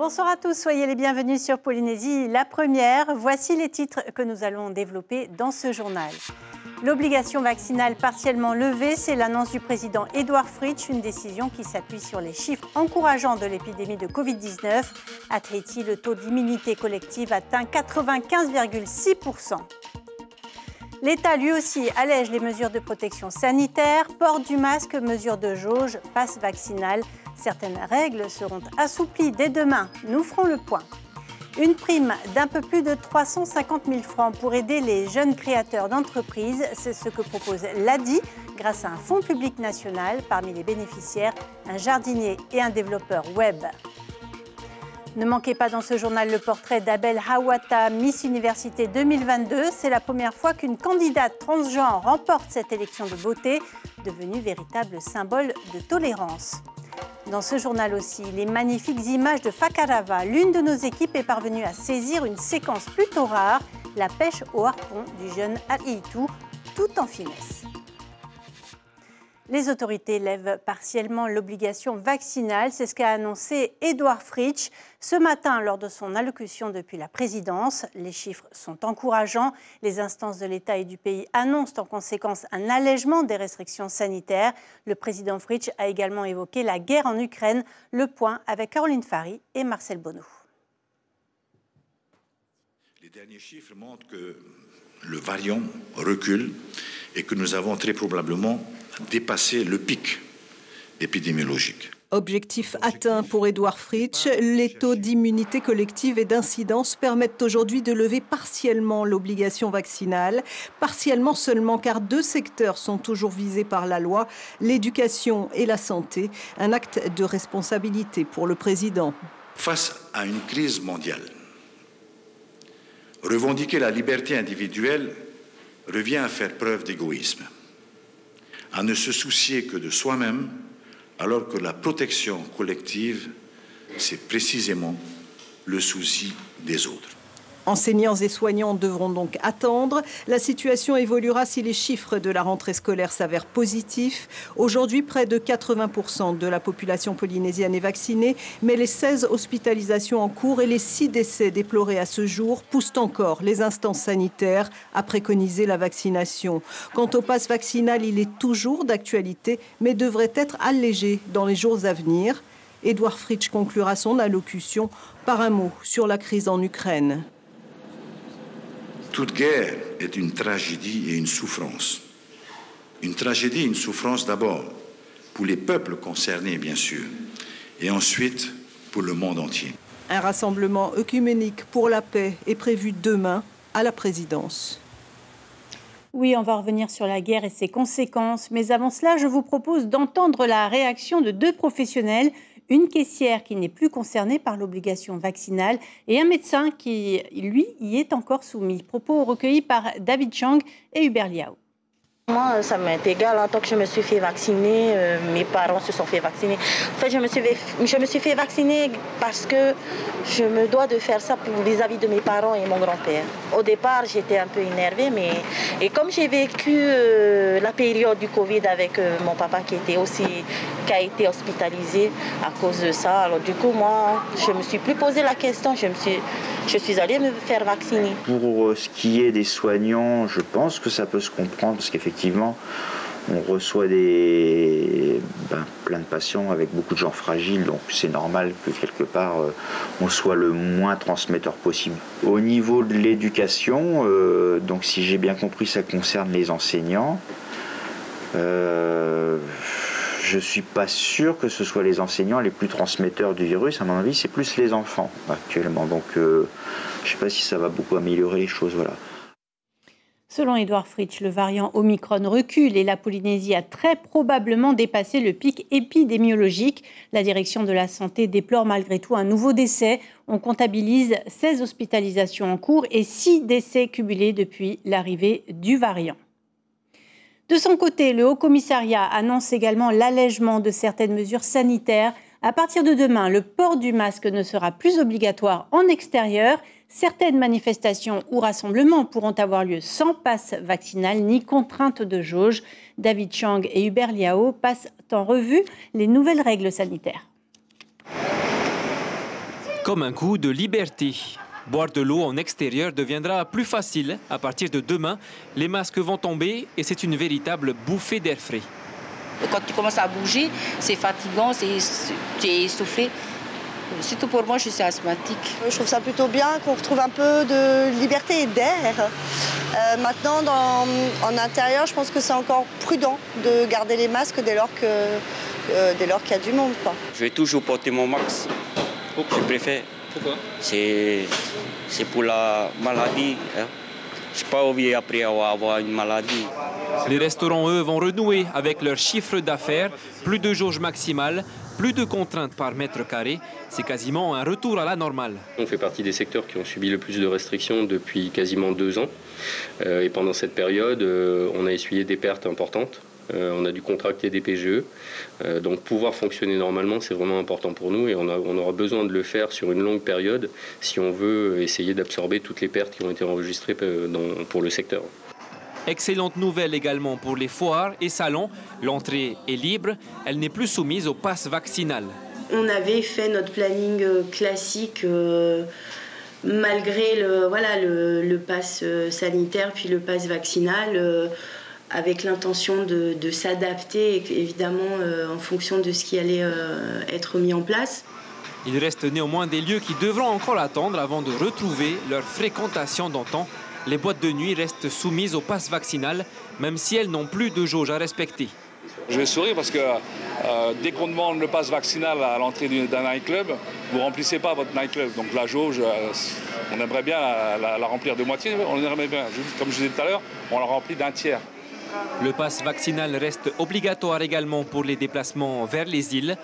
Bonsoir à tous, soyez les bienvenus sur Polynésie, la première. Voici les titres que nous allons développer dans ce journal. L'obligation vaccinale partiellement levée, c'est l'annonce du président Édouard Fritsch, une décision qui s'appuie sur les chiffres encourageants de l'épidémie de Covid-19. À Tahiti, le taux d'immunité collective atteint 95,6%. L'État, lui aussi, allège les mesures de protection sanitaire, port du masque, mesures de jauge, passe vaccinal. Certaines règles seront assouplies dès demain. Nous ferons le point. Une prime d'un peu plus de 350 000 francs pour aider les jeunes créateurs d'entreprises. C'est ce que propose l'ADI grâce à un fonds public national. Parmi les bénéficiaires, un jardinier et un développeur web. Ne manquez pas dans ce journal le portrait d'Abel Hawata, Miss Université 2022. C'est la première fois qu'une candidate transgenre remporte cette élection de beauté, devenue véritable symbole de tolérance. Dans ce journal aussi, les magnifiques images de Fakarava. L'une de nos équipes est parvenue à saisir une séquence plutôt rare, la pêche au harpon du jeune Aitu, tout en finesse. Les autorités lèvent partiellement l'obligation vaccinale, c'est ce qu'a annoncé Édouard Fritsch ce matin lors de son allocution depuis la présidence. Les chiffres sont encourageants. Les instances de l'État et du pays annoncent en conséquence un allègement des restrictions sanitaires. Le président Fritsch a également évoqué la guerre en Ukraine. Le point avec Caroline Fary et Marcel Bonneau. Les derniers chiffres montrent que le variant recule et que nous avons très probablement dépassé le pic épidémiologique. Objectif atteint pour Édouard Fritsch. Les taux d'immunité collective et d'incidence permettent aujourd'hui de lever partiellement l'obligation vaccinale. Partiellement seulement, car deux secteurs sont toujours visés par la loi, l'éducation et la santé. Un acte de responsabilité pour le président. Face à une crise mondiale, revendiquer la liberté individuelle revient à faire preuve d'égoïsme, à ne se soucier que de soi-même, alors que la protection collective, c'est précisément le souci des autres. Enseignants et soignants devront donc attendre. La situation évoluera si les chiffres de la rentrée scolaire s'avèrent positifs. Aujourd'hui, près de 80% de la population polynésienne est vaccinée, mais les 16 hospitalisations en cours et les 6 décès déplorés à ce jour poussent encore les instances sanitaires à préconiser la vaccination. Quant au pass vaccinal, il est toujours d'actualité, mais devrait être allégé dans les jours à venir. Édouard Fritsch conclura son allocution par un mot sur la crise en Ukraine. Toute guerre est une tragédie et une souffrance. Une tragédie et une souffrance d'abord pour les peuples concernés, bien sûr, et ensuite pour le monde entier. Un rassemblement œcuménique pour la paix est prévu demain à la présidence. Oui, on va revenir sur la guerre et ses conséquences, mais avant cela, je vous propose d'entendre la réaction de deux professionnels. Une caissière qui n'est plus concernée par l'obligation vaccinale et un médecin qui, lui, y est encore soumis. Propos recueillis par David Chang et Hubert Liao. Moi, ça m'est égal. Tant que je me suis fait vacciner, mes parents se sont fait vacciner. En fait, je me suis fait vacciner parce que je me dois de faire ça vis-à-vis de mes parents et mon grand-père. Au départ, j'étais un peu énervée, et comme j'ai vécu la période du Covid avec mon papa qui a été hospitalisé à cause de ça, alors du coup, moi, je me suis plus posé la question. Je suis allée me faire vacciner. Pour ce qui est des soignants, je pense que ça peut se comprendre parce qu'effectivement, on reçoit plein de patients avec beaucoup de gens fragiles, donc c'est normal que quelque part on soit le moins transmetteur possible. Au niveau de l'éducation, donc si j'ai bien compris, ça concerne les enseignants. Je ne suis pas sûr que ce soit les enseignants les plus transmetteurs du virus. À mon avis, c'est plus les enfants actuellement. Donc, je ne sais pas si ça va beaucoup améliorer les choses. Voilà. Selon Édouard Fritsch, le variant Omicron recule et la Polynésie a très probablement dépassé le pic épidémiologique. La direction de la santé déplore malgré tout un nouveau décès. On comptabilise 16 hospitalisations en cours et 6 décès cumulés depuis l'arrivée du variant. De son côté, le Haut-Commissariat annonce également l'allègement de certaines mesures sanitaires. À partir de demain, le port du masque ne sera plus obligatoire en extérieur. Certaines manifestations ou rassemblements pourront avoir lieu sans passe vaccinal ni contrainte de jauge. David Chang et Hubert Liao passent en revue les nouvelles règles sanitaires. Comme un coup de liberté. Boire de l'eau en extérieur deviendra plus facile. À partir de demain, les masques vont tomber et c'est une véritable bouffée d'air frais. Quand tu commences à bouger, c'est fatigant, tu es essoufflé. Surtout pour moi, je suis asthmatique. Je trouve ça plutôt bien qu'on retrouve un peu de liberté et d'air. Maintenant, en intérieur, je pense que c'est encore prudent de garder les masques dès lors qu'il y a du monde, quoi. Je vais toujours porter mon masque. Je préfère. Pourquoi? C'est pour la maladie. Hein. Je n'ai pas envie après avoir une maladie. Les restaurants, eux, vont renouer avec leur chiffre d'affaires. Plus de jauge maximale, plus de contraintes par mètre carré. C'est quasiment un retour à la normale. On fait partie des secteurs qui ont subi le plus de restrictions depuis quasiment 2 ans. Et pendant cette période, on a essuyé des pertes importantes. On a dû contracter des PGE. Donc pouvoir fonctionner normalement, c'est vraiment important pour nous et on aura besoin de le faire sur une longue période si on veut essayer d'absorber toutes les pertes qui ont été enregistrées pour le secteur. Excellente nouvelle également pour les foires et salons. L'entrée est libre, elle n'est plus soumise au pass vaccinal. On avait fait notre planning classique malgré le pass sanitaire puis le pass vaccinal. Avec l'intention de s'adapter, évidemment, en fonction de ce qui allait être mis en place. Il reste néanmoins des lieux qui devront encore attendre avant de retrouver leur fréquentation d'antan. Les boîtes de nuit restent soumises au pass vaccinal, même si elles n'ont plus de jauge à respecter. Je vais sourire parce que dès qu'on demande le pass vaccinal à l'entrée d'un nightclub, vous ne remplissez pas votre nightclub. Donc la jauge, on aimerait bien la remplir de moitié. On aimerait bien, comme je disais tout à l'heure, on la remplit d'un tiers. Le pass vaccinal reste obligatoire également pour les déplacements vers les îles.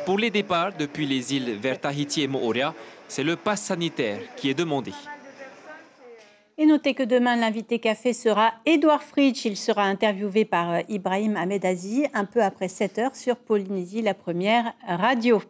Pour les départs depuis les îles vers Tahiti et Moorea, c'est le pass sanitaire qui est demandé. Et notez que demain, l'invité café sera Édouard Fritch. Il sera interviewé par Ibrahim Ahmedazi un peu après 7h sur Polynésie, la première radio.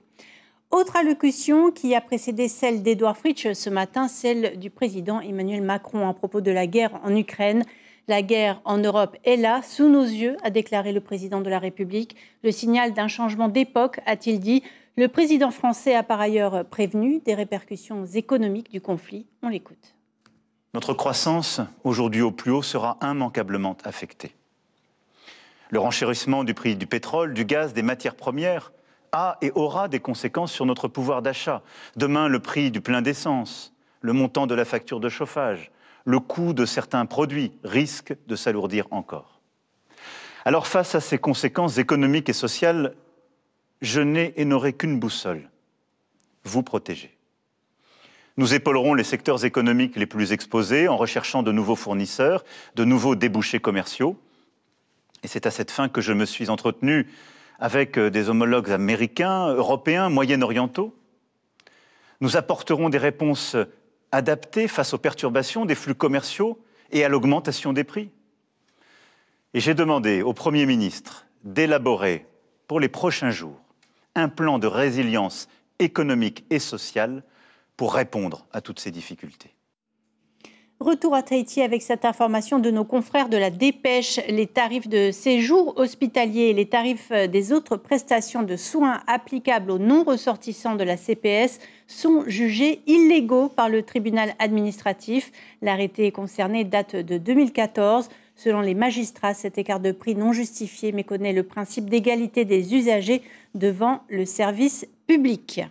Autre allocution qui a précédé celle d'Édouard Fritch ce matin, celle du président Emmanuel Macron à propos de la guerre en Ukraine. La guerre en Europe est là, sous nos yeux, a déclaré le président de la République. Le signal d'un changement d'époque, a-t-il dit. Le président français a par ailleurs prévenu des répercussions économiques du conflit. On l'écoute. Notre croissance, aujourd'hui au plus haut, sera immanquablement affectée. Le renchérissement du prix du pétrole, du gaz, des matières premières a et aura des conséquences sur notre pouvoir d'achat. Demain, le prix du plein d'essence, le montant de la facture de chauffage, le coût de certains produits risque de s'alourdir encore. Alors face à ces conséquences économiques et sociales, je n'ai et n'aurai qu'une boussole, vous protéger. Nous épaulerons les secteurs économiques les plus exposés en recherchant de nouveaux fournisseurs, de nouveaux débouchés commerciaux. Et c'est à cette fin que je me suis entretenu avec des homologues américains, européens, moyen-orientaux. Nous apporterons des réponses adaptées face aux perturbations des flux commerciaux et à l'augmentation des prix. Et j'ai demandé au Premier ministre d'élaborer pour les prochains jours un plan de résilience économique et sociale pour répondre à toutes ces difficultés. Retour à Tahiti avec cette information de nos confrères de la Dépêche. Les tarifs de séjour hospitalier et les tarifs des autres prestations de soins applicables aux non-ressortissants de la CPS sont jugés illégaux par le tribunal administratif. L'arrêté concerné date de 2014. Selon les magistrats, cet écart de prix non justifié méconnaît le principe d'égalité des usagers devant le service public.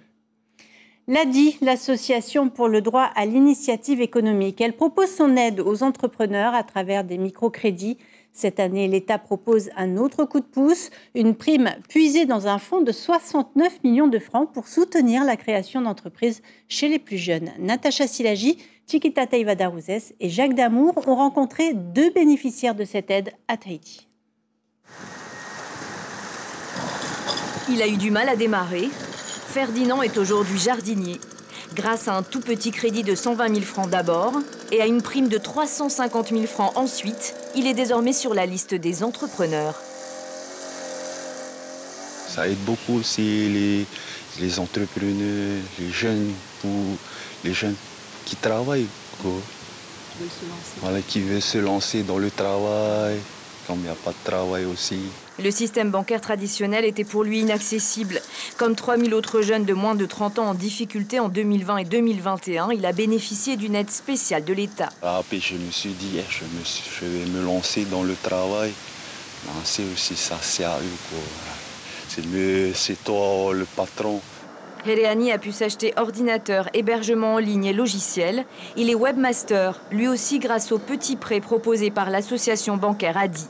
L'ADI, l'Association pour le droit à l'initiative économique, elle propose son aide aux entrepreneurs à travers des microcrédits. Cette année, l'État propose un autre coup de pouce, une prime puisée dans un fonds de 69 millions de francs pour soutenir la création d'entreprises chez les plus jeunes. Natacha Silagi, Chiquita Taïvada-Rouzès et Jacques Damour ont rencontré 2 bénéficiaires de cette aide à Tahiti. Il a eu du mal à démarrer. Ferdinand est aujourd'hui jardinier. Grâce à un tout petit crédit de 120 000 francs d'abord et à une prime de 350 000 francs ensuite, il est désormais sur la liste des entrepreneurs. Ça aide beaucoup aussi les entrepreneurs, les jeunes qui travaillent, quoi. Voilà, qui veulent se lancer dans le travail, comme il n'y a pas de travail aussi. Le système bancaire traditionnel était pour lui inaccessible. Comme 3000 autres jeunes de moins de 30 ans en difficulté en 2020 et 2021, il a bénéficié d'une aide spéciale de l'État. Après, je me suis dit, je vais me lancer dans le travail. C'est aussi ça, c'est à eux. C'est toi le patron. Hereani a pu s'acheter ordinateur, hébergement en ligne et logiciel. Il est webmaster, lui aussi grâce au petit prêt proposé par l'association bancaire ADI.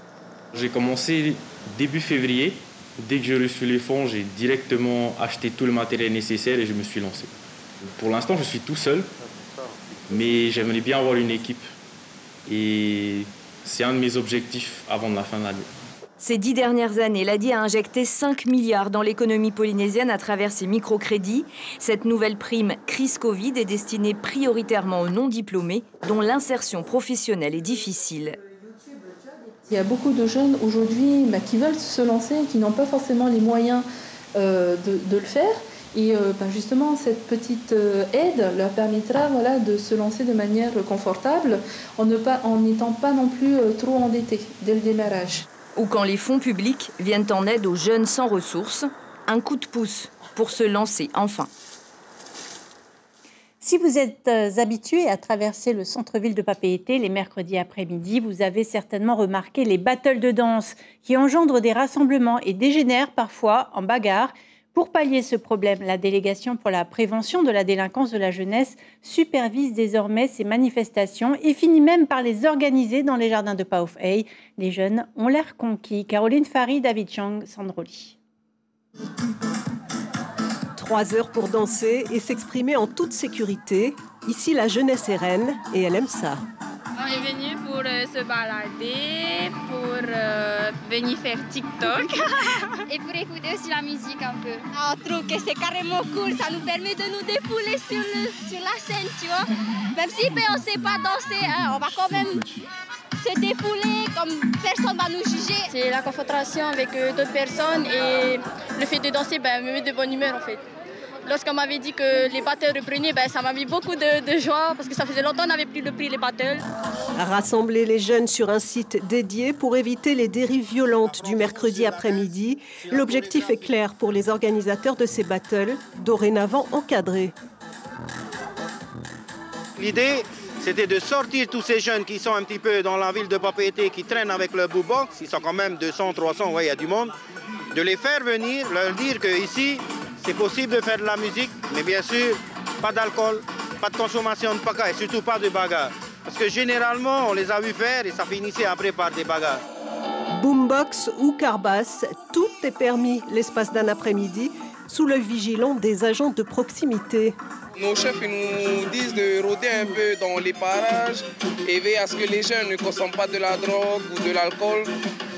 J'ai commencé début février. Dès que j'ai reçu les fonds, j'ai directement acheté tout le matériel nécessaire et je me suis lancé. Pour l'instant, je suis tout seul, mais j'aimerais bien avoir une équipe. Et c'est un de mes objectifs avant la fin de l'année. Ces 10 dernières années, l'ADI a injecté 5 milliards dans l'économie polynésienne à travers ses microcrédits. Cette nouvelle prime crise Covid est destinée prioritairement aux non-diplômés, dont l'insertion professionnelle est difficile. Il y a beaucoup de jeunes aujourd'hui qui veulent se lancer et qui n'ont pas forcément les moyens de le faire. Et justement, cette petite aide leur permettra de se lancer de manière confortable en n'étant pas non plus trop endettés dès le démarrage. Ou quand les fonds publics viennent en aide aux jeunes sans ressources, un coup de pouce pour se lancer enfin. Si vous êtes habitué à traverser le centre-ville de Papeete les mercredis après-midi, vous avez certainement remarqué les battles de danse qui engendrent des rassemblements et dégénèrent parfois en bagarre. Pour pallier ce problème, la délégation pour la prévention de la délinquance de la jeunesse supervise désormais ces manifestations et finit même par les organiser dans les jardins de Pao'ai. Les jeunes ont l'air conquis. Caroline Fary, David Chang, Sandroli. 3 heures pour danser et s'exprimer en toute sécurité. Ici, la jeunesse est reine et elle aime ça. On est venu pour se balader, pour venir faire TikTok. Et pour écouter aussi la musique un peu. On trouve que c'est carrément cool, ça nous permet de nous défouler sur la scène, tu vois. Même si on ne sait pas danser, on va quand même se défouler, comme personne ne va nous juger. C'est la confrontation avec d'autres personnes et le fait de danser me met de bonne humeur en fait. Lorsqu'on m'avait dit que les battles reprenaient, ça m'a mis beaucoup de joie parce que ça faisait longtemps qu'on n'avait plus pris les battles. Rassembler les jeunes sur un site dédié pour éviter les dérives violentes du mercredi après-midi. L'objectif est clair pour les organisateurs de ces battles, dorénavant encadrés. L'idée, c'était de sortir tous ces jeunes qui sont un petit peu dans la ville de Papeete, qui traînent avec le boombox, ils sont quand même 200, 300, il y a du monde, de les faire venir, leur dire qu'ici, c'est possible de faire de la musique, mais bien sûr, pas d'alcool, pas de consommation de paca et surtout pas de bagarre. Parce que généralement, on les a vus faire et ça finissait après par des bagarres. Boombox ou carbasse, tout est permis l'espace d'un après-midi sous l'œil vigilant des agents de proximité. Nos chefs nous disent de rôder un peu dans les parages et veiller à ce que les jeunes ne consomment pas de la drogue ou de l'alcool.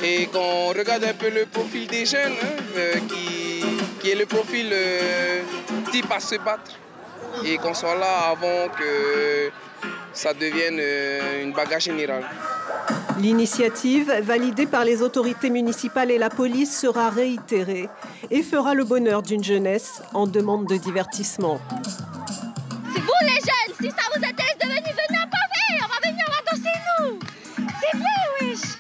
Et qu'on regarde un peu le profil des jeunes, qui est le profil type à se battre. Et qu'on soit là avant que ça devienne une bagarre générale. L'initiative, validée par les autorités municipales et la police, sera réitérée et fera le bonheur d'une jeunesse en demande de divertissement. C'est vous les jeunes, si ça vous intéresse de venir, venez à Papeete, on va venir, on va danser nous. C'est vrai, wesh.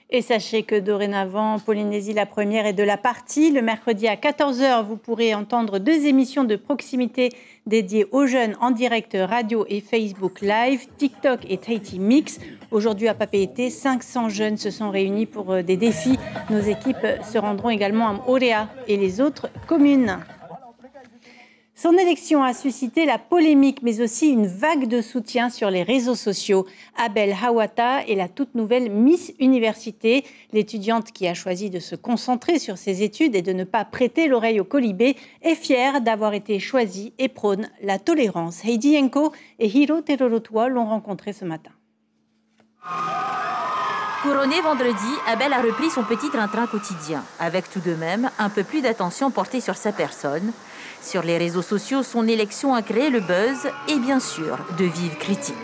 Et sachez que dorénavant, Polynésie la première est de la partie. Le mercredi à 14h, vous pourrez entendre 2 émissions de proximité dédiées aux jeunes en direct radio et Facebook Live, TikTok et Tahiti Mix. Aujourd'hui à Papeete, 500 jeunes se sont réunis pour des défis. Nos équipes se rendront également à Orea et les autres communes. Son élection a suscité la polémique, mais aussi une vague de soutien sur les réseaux sociaux. Abel Hawata est la toute nouvelle Miss Université. L'étudiante qui a choisi de se concentrer sur ses études et de ne pas prêter l'oreille au colibé est fière d'avoir été choisie et prône la tolérance. Heidi Yenko et Hiro Terorotua l'ont rencontrée ce matin. Couronnée vendredi, Abel a repris son petit train-train quotidien, avec tout de même un peu plus d'attention portée sur sa personne. Sur les réseaux sociaux, son élection a créé le buzz et bien sûr de vives critiques.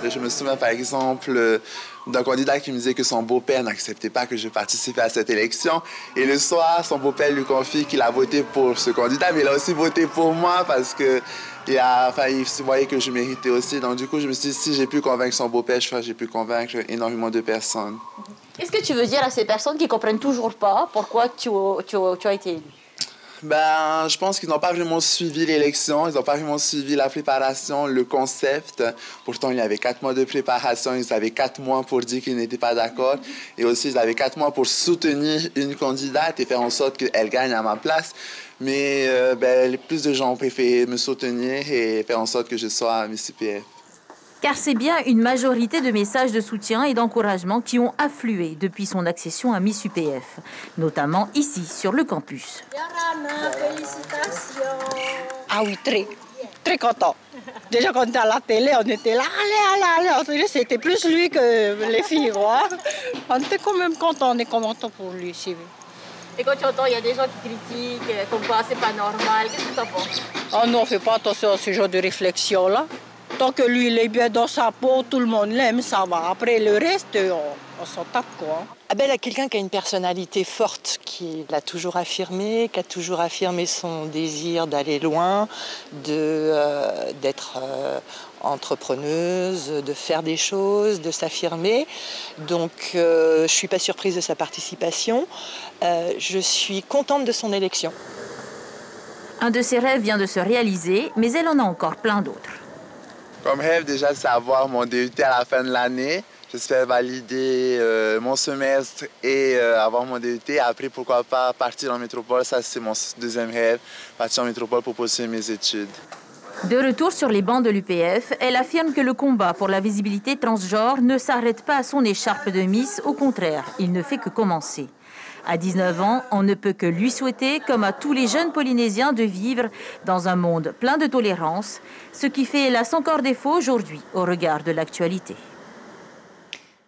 Je me souviens par exemple d'un candidat qui me disait que son beau-père n'acceptait pas que je participe à cette élection. Et le soir, son beau-père lui confie qu'il a voté pour ce candidat, mais il a aussi voté pour moi parce que il se voyait que je méritais aussi. Donc, du coup, je me suis dit, si j'ai pu convaincre son beau-père, j'ai pu convaincre énormément de personnes. Qu'est-ce que tu veux dire à ces personnes qui ne comprennent toujours pas pourquoi tu as été élu? Ben, je pense qu'ils n'ont pas vraiment suivi l'élection, ils n'ont pas vraiment suivi la préparation, le concept. Pourtant, il y avait 4 mois de préparation, ils avaient 4 mois pour dire qu'ils n'étaient pas d'accord. Et aussi, ils avaient 4 mois pour soutenir une candidate et faire en sorte qu'elle gagne à ma place. Mais plus de gens ont préféré me soutenir et faire en sorte que je sois Miss UPF. Car c'est bien une majorité de messages de soutien et d'encouragement qui ont afflué depuis son accession à Miss UPF, notamment ici, sur le campus. Yarana, félicitations. Ah oui, très content. Déjà quand on était à la télé, on était là, allez. C'était plus lui que les filles, quoi. On était quand même content, on est content pour lui. Et quand tu entends, il y a des gens qui critiquent, comme quoi c'est pas normal, qu'est-ce que tu en penses? Oh non, on ne fait pas attention à ce genre de réflexion-là. Tant que lui, il est bien dans sa peau, tout le monde l'aime, ça va. Après, le reste, on s'en tape, quoi. Abel est quelqu'un qui a une personnalité forte, qui l'a toujours affirmé, qui a toujours affirmé son désir d'aller loin, d'être entrepreneuse, de faire des choses, de s'affirmer. Donc, je ne suis pas surprise de sa participation. Je suis contente de son élection. Un de ses rêves vient de se réaliser, mais elle en a encore plein d'autres. Comme rêve, déjà, c'est avoir mon DUT à la fin de l'année. J'espère valider mon semestre et avoir mon DUT. Après, pourquoi pas partir en métropole. Ça, c'est mon deuxième rêve, partir en métropole pour poursuivre mes études. De retour sur les bancs de l'UPF, elle affirme que le combat pour la visibilité transgenre ne s'arrête pas à son écharpe de Miss. Au contraire, il ne fait que commencer. À 19 ans, on ne peut que lui souhaiter, comme à tous les jeunes Polynésiens, de vivre dans un monde plein de tolérance, ce qui fait hélas encore défaut aujourd'hui au regard de l'actualité.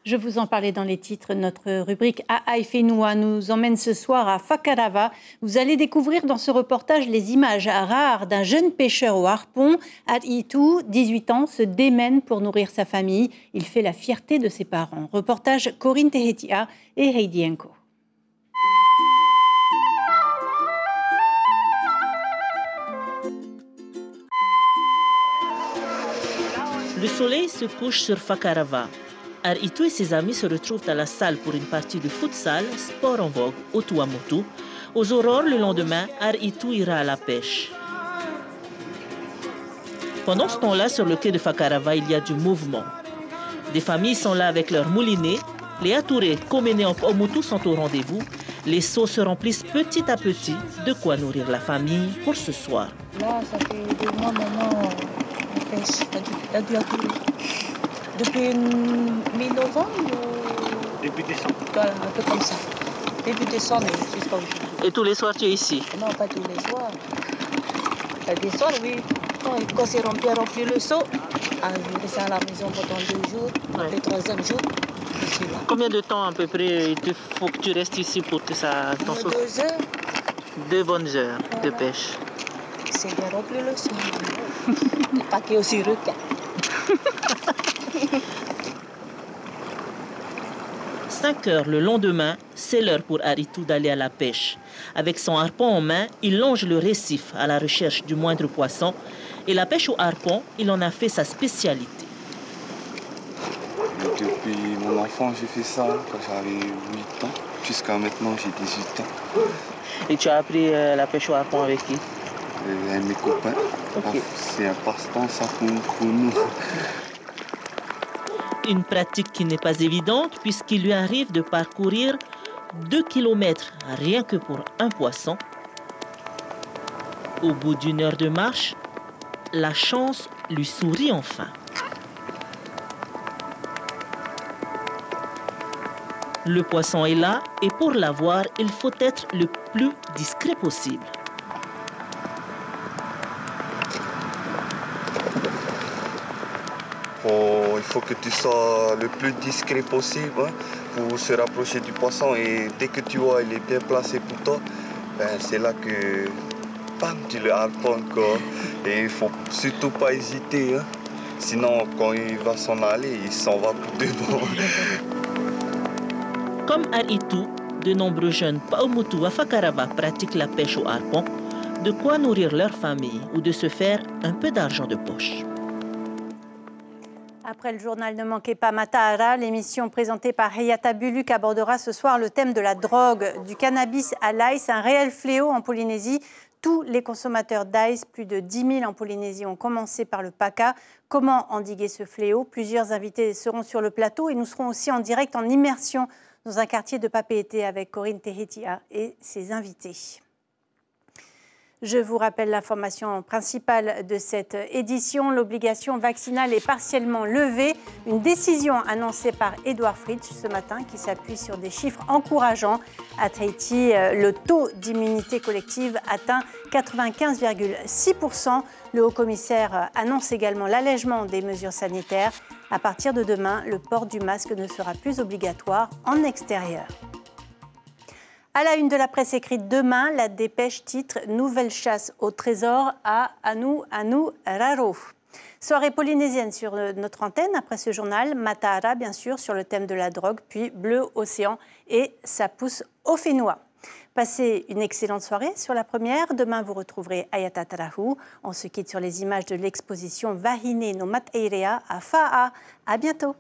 Je vous en parlais dans les titres. Notre rubrique Aïfenoua nous emmène ce soir à Fakarava. Vous allez découvrir dans ce reportage les images rares d'un jeune pêcheur au harpon. Aritu, 18 ans, se démène pour nourrir sa famille. Il fait la fierté de ses parents. Reportage Corinne Tehetia et Heidi Enko. Le soleil se couche sur Fakarava. Aritu et ses amis se retrouvent à la salle pour une partie de futsal, sport en vogue, au Tuamotu. Aux aurores, le lendemain, Aritu ira à la pêche. Pendant ce temps-là, sur le quai de Fakarava, il y a du mouvement. Des familles sont là avec leurs moulinets. Les Atourés, Komene en Omutu sont au rendez-vous. Les seaux se remplissent petit à petit, de quoi nourrir la famille pour ce soir. Là, ça fait 2 mois maintenant. Depuis mi-novembre Début décembre. Voilà, un peu comme ça. Début décembre, jusqu'à aujourd'hui. Et tous les soirs, tu es ici? Non, pas tous les soirs. Il y a des soirs, oui. Quand c'est rempli le seau, je reste à la maison pendant 2 jours. Ouais. Le 3e jour, je suis là. Combien de temps à peu près il faut que tu restes ici pour que ça... 2 heures. 2 bonnes heures de pêche. C'est bien rempli le seau. Le paquet aussi requin. 5 heures le lendemain, c'est l'heure pour Aritu d'aller à la pêche. Avec son harpon en main, il longe le récif à la recherche du moindre poisson. Et la pêche au harpon, il en a fait sa spécialité. Depuis mon enfant, j'ai fait ça quand j'avais 8 ans. Jusqu'à maintenant, j'ai 18 ans. Et tu as appris la pêche au harpon avec qui? Avec mes copains. Okay. C'est un passe-temps, ça, pour nous. Une pratique qui n'est pas évidente puisqu'il lui arrive de parcourir 2 kilomètres rien que pour un poisson. Au bout d'1 heure de marche, la chance lui sourit enfin. Le poisson est là et pour l'avoir, il faut être le plus discret possible. Il faut que tu sois le plus discret possible pour se rapprocher du poisson. Et dès que tu vois il est bien placé pour toi, c'est là que bam, tu le harponnes. Et il ne faut surtout pas hésiter. Sinon, quand il va s'en aller, il s'en va pour de bon. Comme Aritu, de nombreux jeunes Paumutu à Fakarava pratiquent la pêche au harpon. de quoi nourrir leur famille ou de se faire un peu d'argent de poche. Après le journal Ne manquez pas Matahara, l'émission présentée par Hayata Buluk abordera ce soir le thème de la drogue, du cannabis à l'ice, un réel fléau en Polynésie. Tous les consommateurs d'ice, plus de 10 000 en Polynésie, ont commencé par le PACA. Comment endiguer ce fléau? Plusieurs invités seront sur le plateau et nous serons aussi en direct en immersion dans un quartier de Papeete avec Corinne Tehitia et ses invités. Je vous rappelle l'information principale de cette édition. L'obligation vaccinale est partiellement levée. Une décision annoncée par Edouard Fritsch ce matin qui s'appuie sur des chiffres encourageants. À Tahiti, le taux d'immunité collective atteint 95,6%. Le haut-commissaire annonce également l'allègement des mesures sanitaires. À partir de demain, le port du masque ne sera plus obligatoire en extérieur. À la une de la presse écrite demain, la dépêche titre « Nouvelle chasse au trésor à Anu Raro ». Soirée polynésienne sur notre antenne après ce journal, Matahara bien sûr sur le thème de la drogue, puis Bleu Océan et Ça pousse au Fénois. Passez une excellente soirée sur la première. Demain, vous retrouverez Ayata Tarahu. On se quitte sur les images de l'exposition Vahine no Mateirea à Fa'a. À bientôt.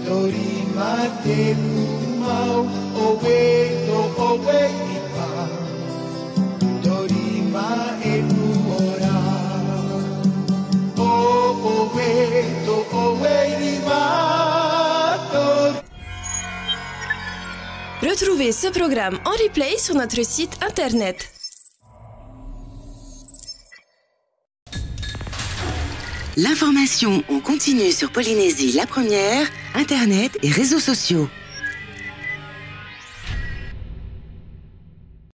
Dorima te pumau, owe ipa. Dorima e nuora. Owe ipa. Retrouvez ce programme en replay sur notre site internet. L'information en continu sur Polynésie la première, Internet et réseaux sociaux.